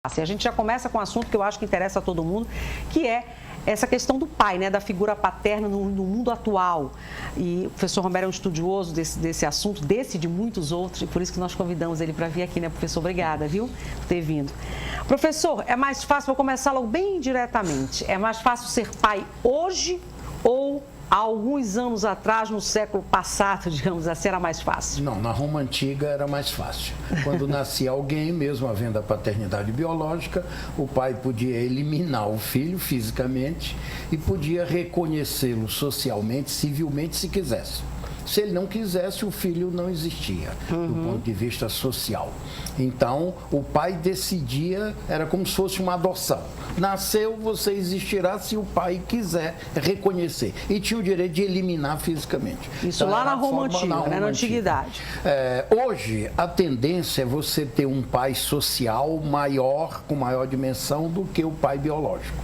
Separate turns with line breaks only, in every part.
A gente já começa com um assunto que eu acho que interessa a todo mundo, que é essa questão do pai, né, da figura paterna no mundo atual. E o professor Romero é um estudioso desse assunto, desse e de muitos outros, e por isso que nós convidamos ele para vir aqui, né, professor? Obrigada, viu, por ter vindo. Professor, é mais fácil, vou começar logo bem diretamente, é mais fácil ser pai hoje ou há alguns anos atrás, no século passado, digamos assim, era mais fácil?
Não, na Roma Antiga era mais fácil. Quando nascia alguém, mesmo havendo a paternidade biológica, o pai podia eliminar o filho fisicamente e podia reconhecê-lo socialmente, civilmente, se quisesse. Se ele não quisesse, o filho não existia, do ponto de vista social. Então, o pai decidia, era como se fosse uma adoção. Nasceu, você existirá se o pai quiser reconhecer. E tinha o direito de eliminar fisicamente.
Isso então, lá na Roma Antiga, né? Na Antiguidade.
Hoje, a tendência é você ter um pai social maior, com maior dimensão, do que o pai biológico.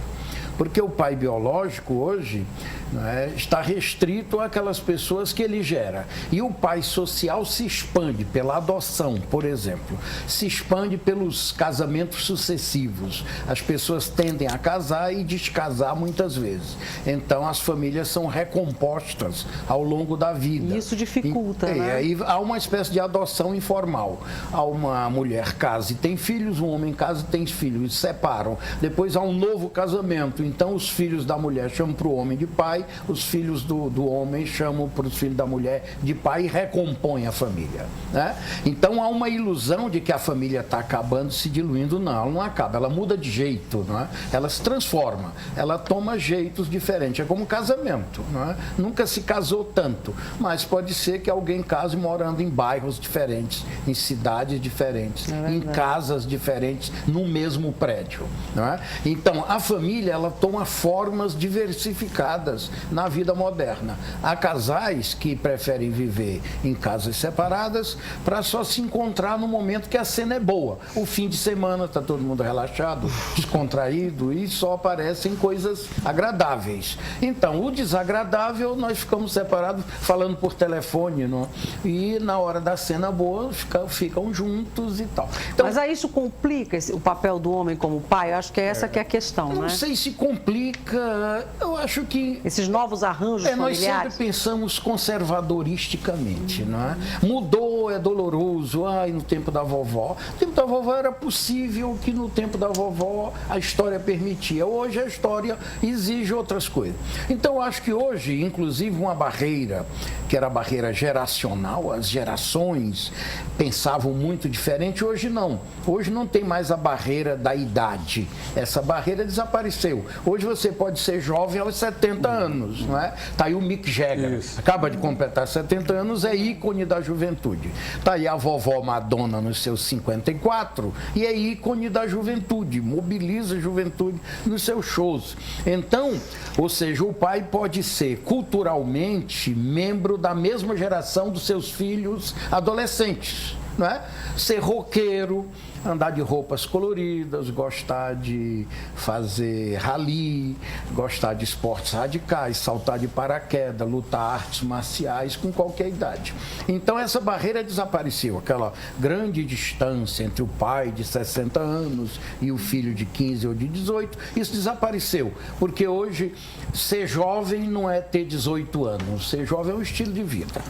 Porque o pai biológico hoje, né, está restrito àquelas pessoas que ele gera. E o pai social se expande pela adoção, por exemplo. Se expande pelos casamentos sucessivos. As pessoas tendem a casar e descasar muitas vezes. Então, as famílias são recompostas ao longo da vida.
E isso dificulta, né?
Aí há uma espécie de adoção informal. Há uma mulher casa e tem filhos, um homem casa e tem filhos, se separam. Depois há um novo casamento. Então, os filhos da mulher chamam para o homem de pai, os filhos do homem chamam para os filhos da mulher de pai e recompõem a família, né? Então, há uma ilusão de que a família está acabando, se diluindo. Não, ela não acaba, ela muda de jeito, não é? Ela se transforma, ela toma jeitos diferentes. É como um casamento, não é? Nunca se casou tanto, mas pode ser que alguém case morando em bairros diferentes, em cidades diferentes, em casas diferentes, no mesmo prédio, não é? Então, a família, ela toma formas diversificadas na vida moderna. Há casais que preferem viver em casas separadas para só se encontrar no momento que a cena é boa. O fim de semana está todo mundo relaxado, descontraído e só aparecem coisas agradáveis. Então, o desagradável, nós ficamos separados falando por telefone, não? E na hora da cena boa ficam juntos e tal. Então,
mas aí isso complica o papel do homem como pai? Eu acho que é essa que é a questão, né?
Não sei se complica, eu acho que...
Esses novos arranjos familiares?
Nós sempre pensamos conservadoristicamente, não é? Mudou, é doloroso, no tempo da vovó. No tempo da vovó era possível que no tempo da vovó a história permitia. Hoje a história exige outras coisas. Então, eu acho que hoje, inclusive, uma barreira, que era a barreira geracional, as gerações pensavam muito diferente, hoje não. Hoje não tem mais a barreira da idade. Essa barreira desapareceu. Hoje você pode ser jovem aos 70 anos, não é? Está aí o Mick Jagger, acaba de completar 70 anos, é ícone da juventude. Está aí a vovó Madonna nos seus 54 e é ícone da juventude, mobiliza a juventude nos seus shows. Então, ou seja, o pai pode ser culturalmente membro da mesma geração dos seus filhos adolescentes, não é? Ser roqueiro, andar de roupas coloridas, gostar de fazer rally, gostar de esportes radicais, saltar de paraquedas, lutar artes marciais com qualquer idade. Então essa barreira desapareceu, aquela grande distância entre o pai de 60 anos e o filho de 15 ou de 18, isso desapareceu, porque hoje ser jovem não é ter 18 anos, ser jovem é um estilo de vida,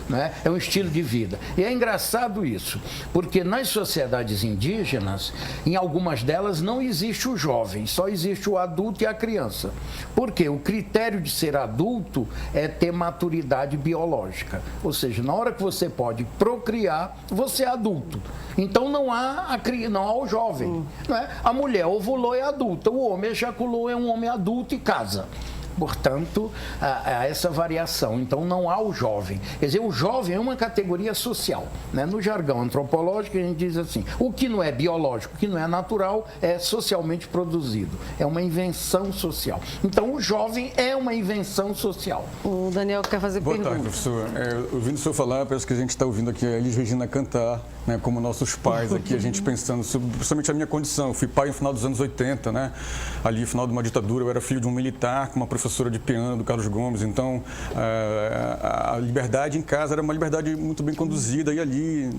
né? É um estilo de vida. E é engraçado isso, porque nas sociedades indígenas, em algumas delas não existe o jovem, só existe o adulto e a criança. Por quê? O critério de ser adulto é ter maturidade biológica. Ou seja, na hora que você pode procriar, você é adulto. Então não há o jovem. Não é? A mulher ovulou é adulta, o homem ejaculou é um homem adulto e casa. Portanto, há essa variação. Então, não há o jovem. Quer dizer, o jovem é uma categoria social, né? No jargão antropológico, a gente diz assim, o que não é biológico, o que não é natural, é socialmente produzido. É uma invenção social. Então, o jovem é uma invenção social.
O Daniel quer fazer pergunta.
Boa tarde, professor. Ouvindo o senhor falar, parece que a gente está ouvindo aqui a Elis Regina cantar, né? Como nossos pais aqui, a gente pensando sobre, principalmente a minha condição. Eu fui pai no final dos anos 80, né? Ali, no final de uma ditadura, eu era filho de um militar com uma profissão professora de piano do Carlos Gomes, então a liberdade em casa era uma liberdade muito bem conduzida, e ali,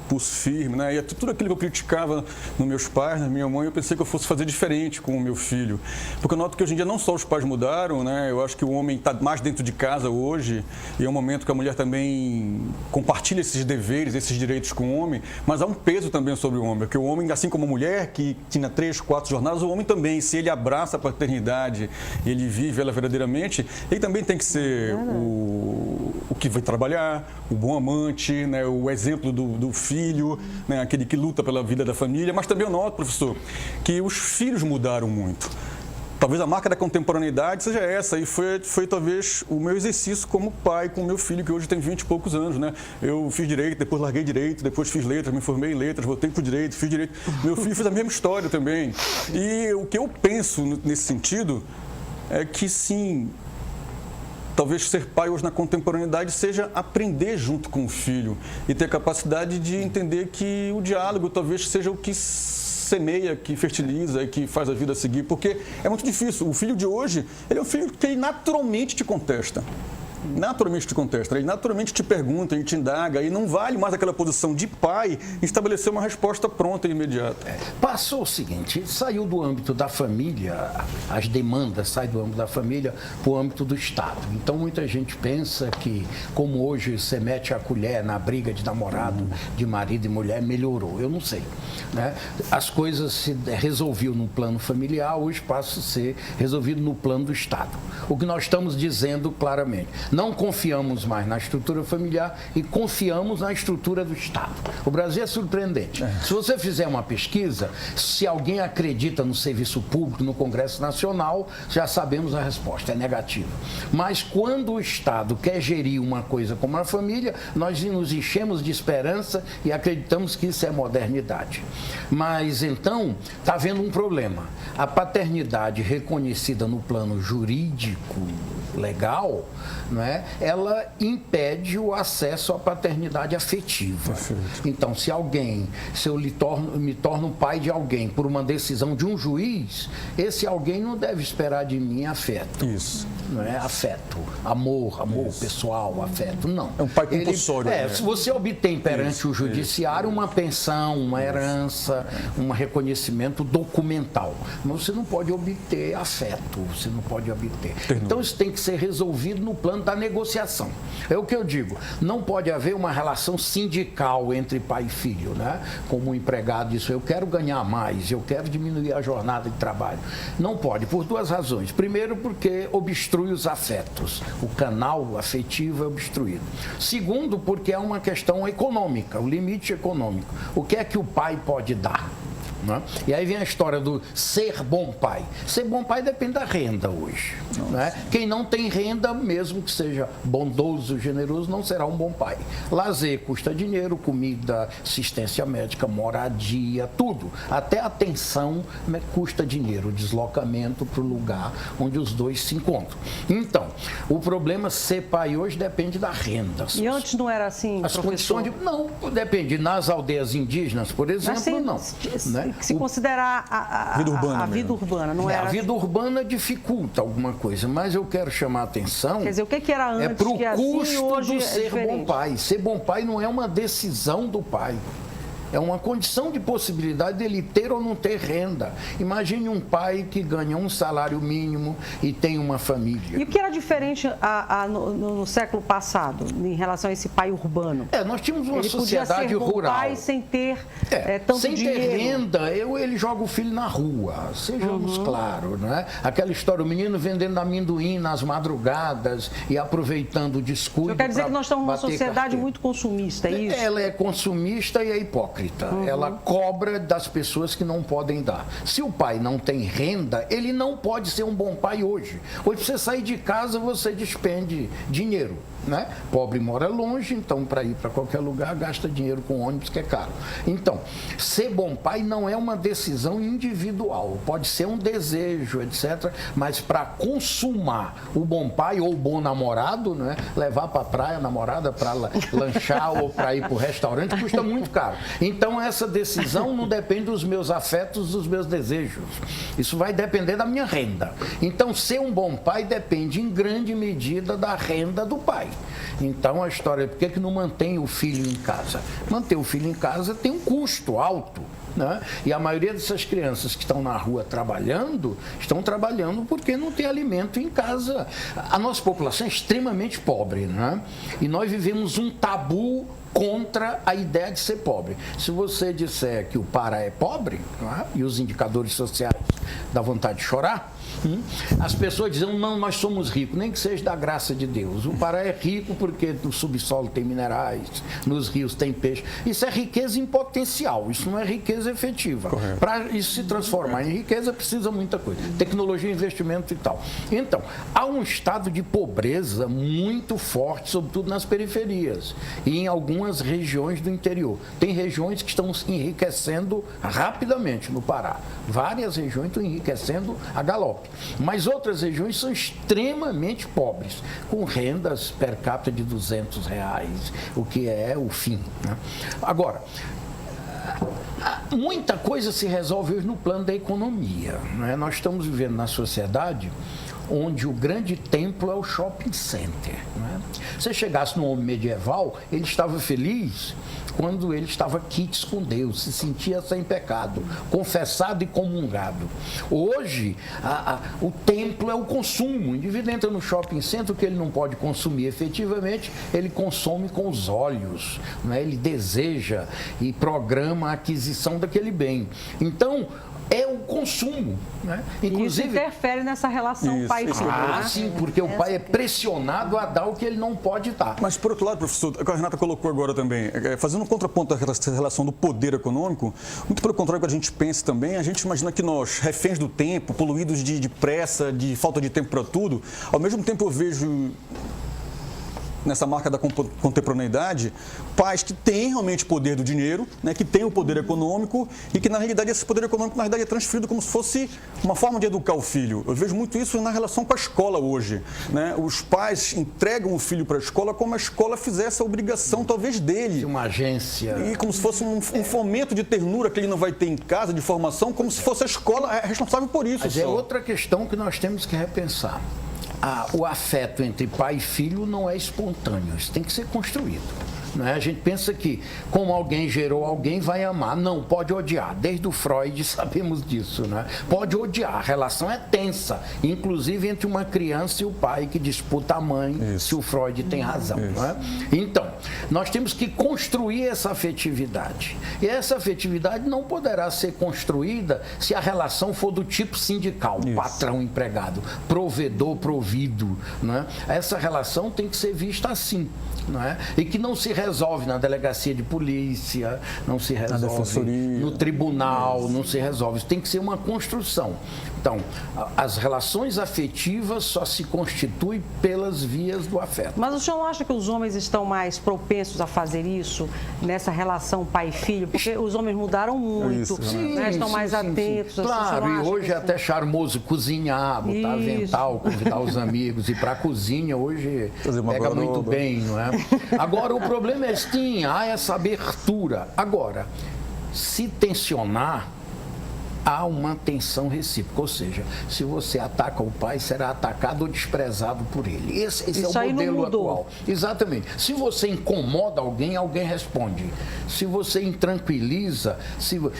pulso firme, né? E tudo aquilo que eu criticava nos meus pais, na minha mãe, eu pensei que eu fosse fazer diferente com o meu filho. Porque eu noto que hoje em dia não só os pais mudaram, né? Eu acho que o homem está mais dentro de casa hoje, e é um momento que a mulher também compartilha esses deveres, esses direitos com o homem, mas há um peso também sobre o homem, porque o homem, assim como a mulher, que tinha 3, 4 jornadas, o homem também, se ele abraça a paternidade, ele vive ela verdadeiramente, ele também tem que ser o que vai trabalhar, o bom amante, né? O exemplo do filho, né? Aquele que luta pela vida da família. Mas também eu noto, professor, que os filhos mudaram muito. Talvez a marca da contemporaneidade seja essa, e foi talvez o meu exercício como pai com o meu filho, que hoje tem 20 e poucos anos, né? Eu fiz direito, depois larguei direito, depois fiz letras, me formei em letras, voltei para o direito, fiz direito. Meu filho fez a mesma história também. E o que eu penso nesse sentido é que, sim, talvez ser pai hoje na contemporaneidade seja aprender junto com o filho e ter a capacidade de entender que o diálogo talvez seja o que semeia, que fertiliza e que faz a vida seguir, porque é muito difícil. O filho de hoje, ele é um filho que ele naturalmente te contesta. Naturalmente te contesta, ele naturalmente te pergunta, ele te indaga, e não vale mais aquela posição de pai estabelecer uma resposta pronta e imediata.
Passou o seguinte, saiu do âmbito da família, as demandas saem do âmbito da família para o âmbito do Estado. Então muita gente pensa que, como hoje você mete a colher na briga de namorado, de marido e mulher, melhorou. Eu não sei, né? As coisas se resolviam no plano familiar, hoje passa a ser resolvido no plano do Estado. O que nós estamos dizendo claramente, não confiamos mais na estrutura familiar e confiamos na estrutura do Estado. O Brasil é surpreendente. Se você fizer uma pesquisa, se alguém acredita no serviço público, no Congresso Nacional, já sabemos a resposta, é negativa. Mas quando o Estado quer gerir uma coisa como a família, nós nos enchemos de esperança e acreditamos que isso é modernidade. Mas então, está havendo um problema. A paternidade reconhecida no plano jurídico, legal, não é? Ela impede o acesso à paternidade afetiva. Então, se eu me torno pai de alguém por uma decisão de um juiz, esse alguém não deve esperar de mim afeto.
Isso.
Não é afeto, amor pessoal, afeto, não.
É um pai compulsório. Né?
Se você obtém perante o judiciário uma pensão, uma herança, um reconhecimento documental, mas você não pode obter afeto, você não pode obter. Então, isso tem que ser resolvido no plano da negociação. É o que eu digo, não pode haver uma relação sindical entre pai e filho, né? Como um empregado diz, eu quero ganhar mais, eu quero diminuir a jornada de trabalho. Não pode, por 2 razões. Primeiro, porque obstrui os afetos, o canal afetivo é obstruído. Segundo, porque é uma questão econômica, o limite econômico. O que é que o pai pode dar? Né? E aí vem a história do ser bom pai. Ser bom pai depende da renda hoje. Né? Quem não tem renda, mesmo que seja bondoso, generoso, não será um bom pai. Lazer custa dinheiro, comida, assistência médica, moradia, tudo. Até atenção, né, custa dinheiro, deslocamento para o lugar onde os dois se encontram. Então, o problema ser pai hoje depende da renda.
E antes não era assim,
as
professor?
Condições não, depende. Nas aldeias indígenas, por exemplo, não. Né?
Se considerar a vida urbana, não era?
A vida urbana dificulta alguma coisa, mas eu quero chamar a atenção.
Quer dizer, o que era antes?
É para o custo
hoje
do ser bom pai. Ser bom pai não é uma decisão do pai. É uma condição de possibilidade dele ter ou não ter renda. Imagine um pai que ganha um salário mínimo e tem uma família.
E o que era diferente no século passado, em relação a esse pai urbano?
Nós tínhamos uma sociedade rural.
Ele podia ser bom pai sem ter tanto
sem
dinheiro.
Sem ter renda, ele joga o filho na rua, sejamos claros, não é? Aquela história, o menino vendendo amendoim nas madrugadas e aproveitando o descuido.
Quer dizer que nós estamos numa sociedade muito consumista, é isso?
Ela é consumista e é hipócrita. Ela cobra das pessoas que não podem dar. Se o pai não tem renda, ele não pode ser um bom pai hoje. Hoje, para você sair de casa, você despende dinheiro. né? Pobre mora longe, então para ir para qualquer lugar gasta dinheiro com ônibus, que é caro. Então, ser bom pai não é uma decisão individual, pode ser um desejo, etc. Mas para consumar o bom pai ou o bom namorado, né? Levar para a praia a namorada para lanchar ou para ir para o restaurante, custa muito caro. Então, essa decisão não depende dos meus afetos, dos meus desejos. Isso vai depender da minha renda. Então, ser um bom pai depende em grande medida da renda do pai. Então, a história, por que não mantém o filho em casa? Manter o filho em casa tem um custo alto, né? E a maioria dessas crianças que estão na rua trabalhando, estão trabalhando porque não tem alimento em casa. A nossa população é extremamente pobre, né? E nós vivemos um tabu contra a ideia de ser pobre. Se você disser que o Pará é pobre, né? E os indicadores sociais dá vontade de chorar, as pessoas dizem, não, nós somos ricos, nem que seja da graça de Deus. O Pará é rico porque no subsolo tem minerais, nos rios tem peixe. Isso é riqueza em potencial, isso não é riqueza efetiva. Para isso se transformar em riqueza, precisa muita coisa. Tecnologia, investimento e tal. Então, há um estado de pobreza muito forte, sobretudo nas periferias e em algumas regiões do interior. Tem regiões que estão se enriquecendo rapidamente no Pará. Várias regiões estão enriquecendo a galope. Mas outras regiões são extremamente pobres, com rendas per capita de R$200, o que é o fim, né? Agora, muita coisa se resolve hoje no plano da economia, né? Nós estamos vivendo na sociedade onde o grande templo é o shopping center, né? Se você chegasse no homem medieval, ele estava feliz quando ele estava quites com Deus, se sentia sem pecado, confessado e comungado. Hoje, o templo é o consumo. O indivíduo entra no shopping center, o que ele não pode consumir efetivamente, ele consome com os olhos, né? Ele deseja e programa a aquisição daquele bem. Então, é o consumo, né?
Inclusive, isso interfere nessa relação pai-filho.
Ah, sim, porque o pai é pressionado a dar o que ele não pode dar.
Mas, por outro lado, professor, a Renata colocou agora também, fazendo um contraponto da relação do poder econômico, muito pelo contrário do que a gente pensa também, a gente imagina que nós, reféns do tempo, poluídos de pressa, de falta de tempo para tudo, ao mesmo tempo eu vejo nessa marca da contemporaneidade, pais que têm realmente poder do dinheiro, né, que têm o poder econômico e que, na realidade, esse poder econômico, na realidade, é transferido como se fosse uma forma de educar o filho. Eu vejo muito isso na relação com a escola hoje, né? Os pais entregam o filho para a escola como a escola fizesse a obrigação, talvez, dele.
Uma agência.
E como se fosse um fomento de ternura que ele não vai ter em casa, de formação, como se fosse a escola responsável por isso.
Mas é outra questão que nós temos que repensar. O afeto entre pai e filho não é espontâneo, isso tem que ser construído. Não é? A gente pensa que, como alguém gerou alguém, vai amar. Não, pode odiar. Desde o Freud sabemos disso. Né? Pode odiar. A relação é tensa, inclusive entre uma criança e o pai que disputa a mãe, isso. Se o Freud tem razão. Não é? Então, nós temos que construir essa afetividade. E essa afetividade não poderá ser construída se a relação for do tipo sindical, isso. Patrão-empregado, provedor-provido. Não é? Essa relação tem que ser vista assim. Não é? E que não se resolve na delegacia de polícia, não se resolve no tribunal, não se resolve. Isso tem que ser uma construção. Então, as relações afetivas só se constituem pelas vias do afeto.
Mas o senhor não acha que os homens estão mais propensos a fazer isso nessa relação pai e filho? Porque os homens mudaram muito, né? Estão mais atentos.
Sim. Claro, e hoje é até charmoso cozinhar, botar avental, convidar os amigos, ir para a cozinha, hoje pega muito bem, não é? Agora, o problema é sim, há essa abertura. Agora, se tensionar, há uma tensão recíproca, ou seja, se você ataca o pai, será atacado ou desprezado por ele. Esse é o modelo atual. Exatamente. Se você incomoda alguém, alguém responde. Se você intranquiliza,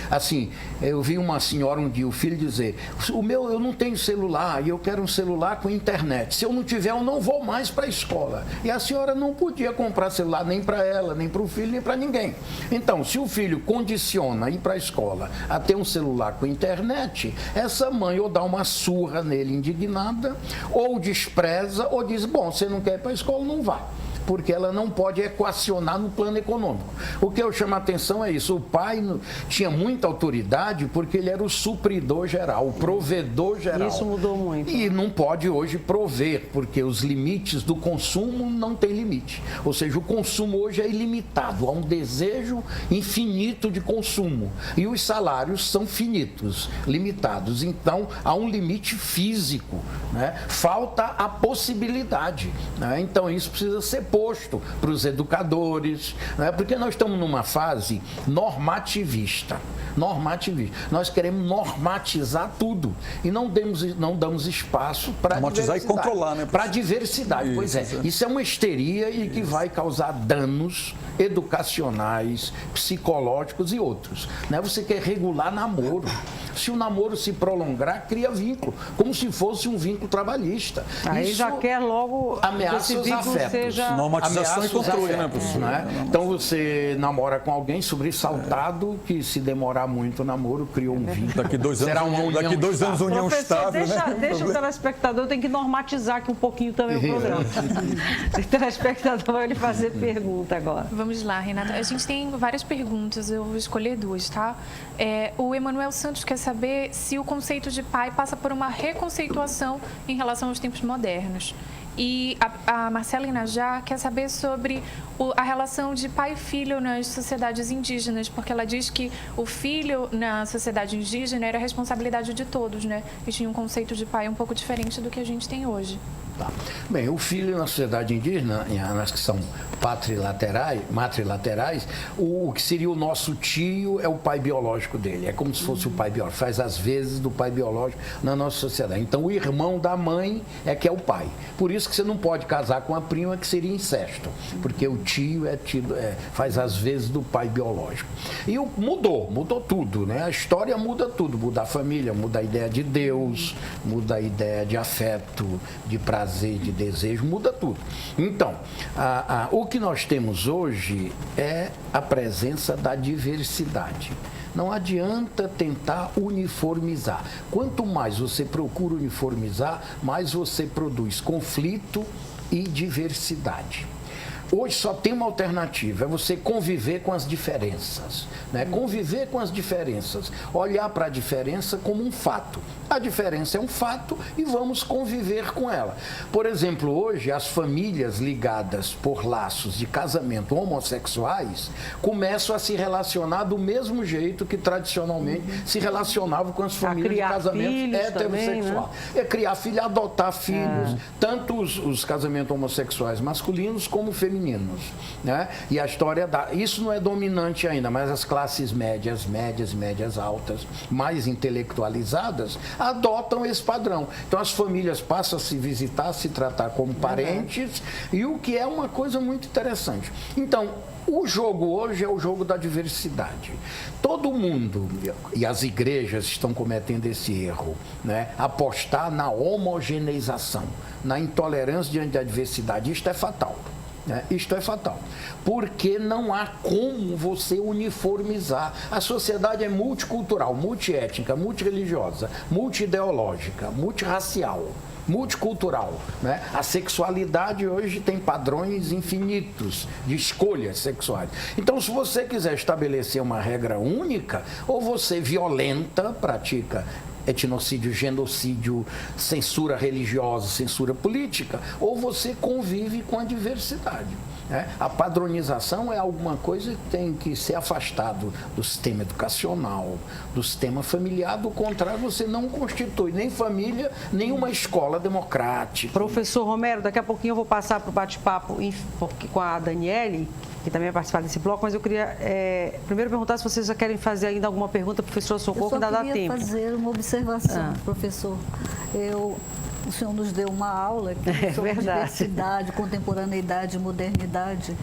assim, eu vi uma senhora um dia, o filho dizer, eu não tenho celular e eu quero um celular com internet. Se eu não tiver, eu não vou mais para a escola. E a senhora não podia comprar celular nem para ela, nem para o filho, nem para ninguém. Então, se o filho condiciona ir para a escola a ter um celular com internet, essa mãe ou dá uma surra nele indignada, ou despreza, ou diz, bom, você não quer ir para a escola, não vá. porque ela não pode equacionar no plano econômico. O que eu chamo a atenção é isso, o pai tinha muita autoridade porque ele era o supridor geral, o provedor geral.
Isso mudou muito.
E não pode hoje prover, porque os limites do consumo não têm limite. Ou seja, o consumo hoje é ilimitado, há um desejo infinito de consumo. E os salários são finitos, limitados. Então, há um limite físico, né? Falta a possibilidade, né? Então, isso precisa ser posto para os educadores, né? Porque nós estamos numa fase normativista. Nós queremos normatizar tudo e não damos espaço para
normatizar e controlar, né?
Para a diversidade. Isso, pois é. Isso é uma histeria e que vai causar danos educacionais, psicológicos e outros, né? Você quer regular namoro. Se o namoro se prolongar, cria vínculo, como se fosse um vínculo trabalhista.
Aí
isso
já quer logo
ameaça os afetos.
Seja...
Normatização e controle, né, professor?
Né? Então você namora com alguém sobressaltado que se demorar muito o namoro, criou um vínculo.
Daqui 2 anos,
será uma união
daqui 2 anos união
Professor,
estável,
deixa o telespectador, tem que normatizar aqui um pouquinho também o programa. O telespectador vai lhe fazer pergunta agora.
Vamos lá, Renata. A gente tem várias perguntas, eu vou escolher 2, tá? O Emanuel Santos quer saber se o conceito de pai passa por uma reconceituação em relação aos tempos modernos. E a Marcela Inajá quer saber sobre a relação de pai e filho nas sociedades indígenas, porque ela diz que o filho na sociedade indígena era a responsabilidade de todos, né? E tinha um conceito de pai um pouco diferente do que a gente tem hoje.
Tá. Bem, o filho na sociedade indígena, nas que são matrilaterais, o que seria o nosso tio é o pai biológico dele. É como se fosse o pai biológico, faz as vezes do pai biológico na nossa sociedade. Então, o irmão da mãe é que é o pai. Por isso que você não pode casar com a prima, que seria incesto, porque o tio faz as vezes do pai biológico. E mudou tudo, né? A história muda tudo, muda a família, muda a ideia de Deus, muda a ideia de afeto, de prazer, de desejo, muda tudo. Então, o que nós temos hoje é a presença da diversidade. Não adianta tentar uniformizar. Quanto mais você procura uniformizar, mais você produz conflito e diversidade. Hoje só tem uma alternativa, é você conviver com as diferenças, né? Conviver com as diferenças, olhar para a diferença como um fato. A diferença é um fato e vamos conviver com ela. Por exemplo, hoje as famílias ligadas por laços de casamento homossexuais começam a se relacionar do mesmo jeito que tradicionalmente se relacionavam com as famílias de casamento heterossexual. Também, né? É criar filho, adotar filhos, tanto os casamentos homossexuais masculinos como femininos. Né? E a história isso não é dominante ainda, mas as classes médias altas, mais intelectualizadas, adotam esse padrão. Então as famílias passam a se visitar, a se tratar como parentes, e o que é uma coisa muito interessante. Então, o jogo hoje é o jogo da diversidade. Todo mundo, e as igrejas estão cometendo esse erro, né? Apostar na homogeneização, na intolerância diante da diversidade. Isto é fatal. Isto é fatal, porque não há como você uniformizar. A sociedade é multicultural, multiétnica, multireligiosa, multiideológica, multirracial, multicultural, né? A sexualidade hoje tem padrões infinitos de escolhas sexuais. Então, se você quiser estabelecer uma regra única, ou você violenta, pratica etnocídio, genocídio, censura religiosa, censura política, ou você convive com a diversidade. Né? A padronização é alguma coisa que tem que ser afastado do sistema educacional, do sistema familiar, do contrário, você não constitui nem família, nem uma escola democrática.
Professor Romero, daqui a pouquinho eu vou passar para o bate-papo com a Daniele, que também vai participar desse bloco, mas eu queria primeiro perguntar se vocês já querem fazer ainda alguma pergunta, professor Socorro, que ainda dá tempo.
Eu só queria fazer uma observação, professor. O senhor nos deu uma aula aqui sobre diversidade, contemporaneidade, modernidade.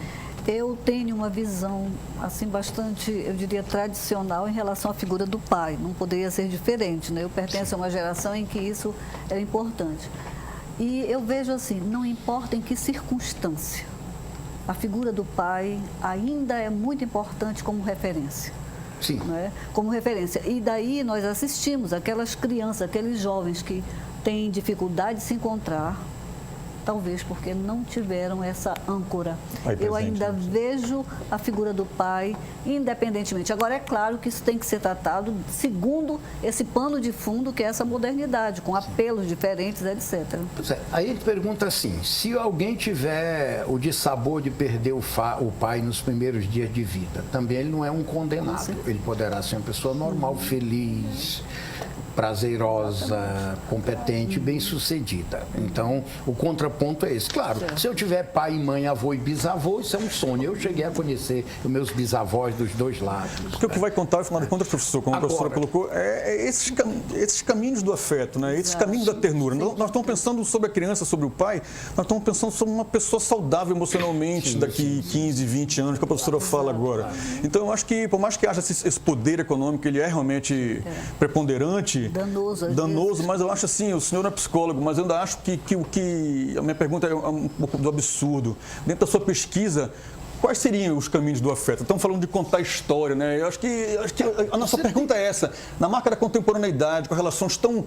Eu tenho uma visão, assim, bastante, eu diria, tradicional em relação à figura do pai. Não poderia ser diferente, né? Eu pertenço a uma geração em que isso é importante. E eu vejo assim, não importa em que circunstância, a figura do pai ainda é muito importante como referência.
Sim.
Né? Como referência. E daí nós assistimos aquelas crianças, aqueles jovens que têm dificuldade de se encontrar, talvez porque não tiveram essa âncora.
Pai
Eu
presente,
ainda vejo a figura do pai independentemente. Agora, é claro que isso tem que ser tratado segundo esse pano de fundo que é essa modernidade, com apelos diferentes, etc.
Pois é, aí ele pergunta assim, se alguém tiver o dissabor de perder o pai nos primeiros dias de vida, também ele não é um condenado. Ele poderá ser uma pessoa normal, feliz, prazerosa, competente, bem-sucedida. Então, o contraponto é esse. Claro, se eu tiver pai, mãe, avô e bisavô, isso é um sonho. Eu cheguei a conhecer os meus bisavós dos dois lados.
Porque o que vai contar, afinal de contas, professor, como a professora colocou, é esses caminhos do afeto, né? Esses caminhos da ternura. Nós estamos pensando sobre a criança, sobre o pai, nós estamos pensando sobre uma pessoa saudável emocionalmente daqui 15, 20 anos, que a professora fala agora. Então, eu acho que, por mais que haja esse poder econômico, ele é realmente preponderante, danoso, mas eu acho assim, o senhor é psicólogo, mas eu ainda acho que a minha pergunta é um pouco do absurdo. Dentro da sua pesquisa, quais seriam os caminhos do afeto? Estamos falando de contar história, né? Eu acho que a nossa pergunta é essa. Na marca da contemporaneidade, com relações tão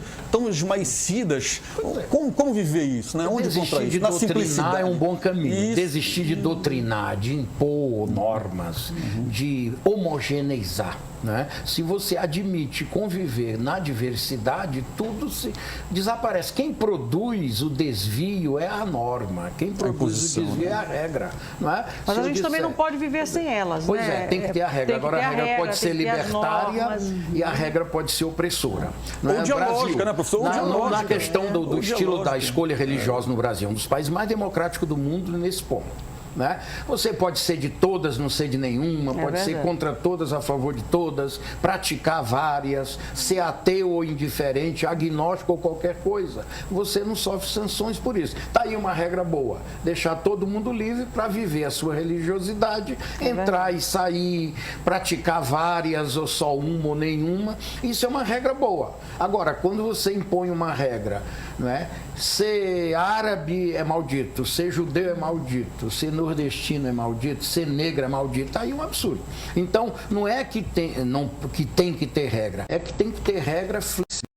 esmaecidas, como viver isso? Né? Onde encontrar isso? Na simplicidade.
É um bom caminho.
Isso.
Desistir de doutrinar, de impor normas, de homogeneizar. Né? Se você admite conviver na diversidade, tudo se desaparece. Quem produz o desvio é a norma. Quem produz o desvio é a regra. Não é?
Mas a gente também não pode viver sem elas.
Pois
né?
tem que ter a regra. Agora, a regra pode ser libertária e a regra pode ser opressora. Não
Ou dialógica, né, professor?
Na questão do estilo da escolha religiosa no Brasil, um dos países mais democráticos do mundo nesse ponto. Né? Você pode ser de todas, não ser de nenhuma, pode ser contra todas, a favor de todas, praticar várias, ser ateu ou indiferente, agnóstico ou qualquer coisa. Você não sofre sanções por isso. Está aí uma regra boa, deixar todo mundo livre para viver a sua religiosidade, entrar e sair, praticar várias ou só uma ou nenhuma, isso é uma regra boa. Agora, quando você impõe uma regra, não é? Ser árabe é maldito, ser judeu é maldito, ser nordestino é maldito, ser negro é maldito, aí é um absurdo. Então, não é que tem que ter regra, é que tem que ter regra flexibilidade.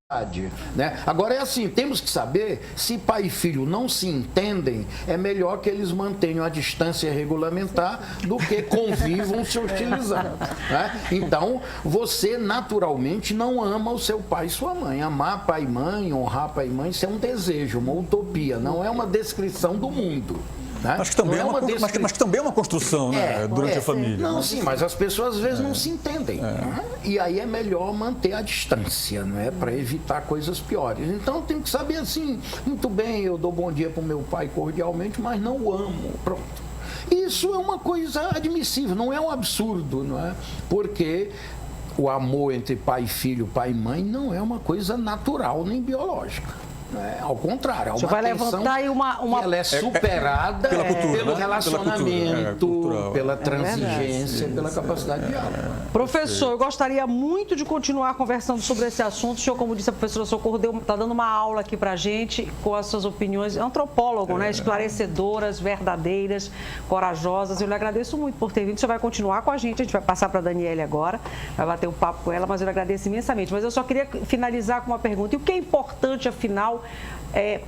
Né? Agora é assim, temos que saber, se pai e filho não se entendem, é melhor que eles mantenham a distância regulamentar do que convivam se hostilizando. Né? Então, você naturalmente não ama o seu pai e sua mãe. Amar pai e mãe, honrar pai e mãe, isso é um desejo, uma utopia, não é uma descrição do mundo. Né?
Acho que também mas também é uma construção, né, durante a família.
Não, sim, mas as pessoas às vezes não se entendem. Né? E aí é melhor manter a distância, não é? Para evitar coisas piores. Então tem que saber assim, muito bem, eu dou bom dia para o meu pai cordialmente, mas não o amo. Pronto. Isso é uma coisa admissível, não é um absurdo, não é? Porque o amor entre pai e filho, pai e mãe, não é uma coisa natural nem biológica. Ao contrário,
você vai levantar aí uma...
ela é superada
pela cultura,
pelo
né?
relacionamento, pela transigência, pela capacidade de diálogo.
Professor, eu gostaria muito de continuar conversando sobre esse assunto. O senhor, como disse a professora Socorro, está dando uma aula aqui para a gente com as suas opiniões. Antropólogo, né? Esclarecedoras, verdadeiras, corajosas. Eu lhe agradeço muito por ter vindo. Você vai continuar com a gente vai passar para a Daniele agora, vai bater um papo com ela, mas eu lhe agradeço imensamente. Mas eu só queria finalizar com uma pergunta. E o que é importante, afinal,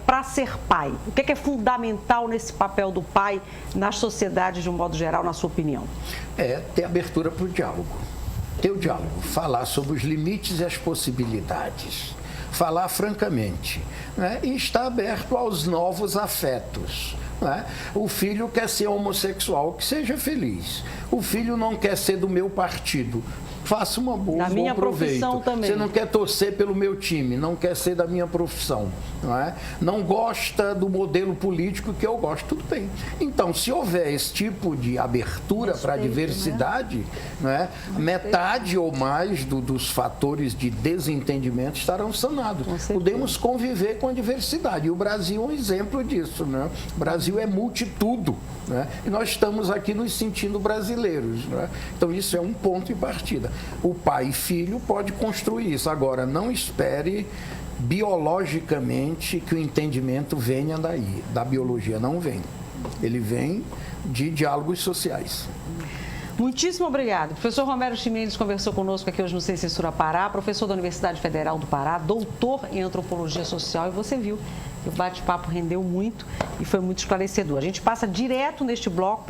para ser pai? O que é fundamental nesse papel do pai na sociedade, de um modo geral, na sua opinião? É
ter abertura para o diálogo. Ter o diálogo, falar sobre os limites e as possibilidades, falar francamente, né? E estar aberto aos novos afetos. Né? O filho quer ser homossexual, que seja feliz. O filho não quer ser do meu partido. Faça uma boa,
da minha profissão também.
Você não quer torcer pelo meu time, não quer ser da minha profissão, não é? Não gosta do modelo político que eu gosto, tudo bem. Então, se houver esse tipo de abertura para a diversidade, não é? Metade ou mais dos fatores de desentendimento estarão sanados. Podemos conviver com a diversidade. E o Brasil é um exemplo disso, né? O Brasil é multitudo, né? E nós estamos aqui nos sentindo brasileiros, né? Então, isso é um ponto de partida. O pai e filho pode construir isso. Agora, não espere biologicamente que o entendimento venha daí, da biologia. Não vem. Ele vem de diálogos sociais.
Muitíssimo obrigado. O professor Romero Ximenes conversou conosco aqui hoje no Sem Censura Pará, professor da Universidade Federal do Pará, doutor em Antropologia Social, e você viu O bate-papo rendeu muito e foi muito esclarecedor. A gente passa direto neste bloco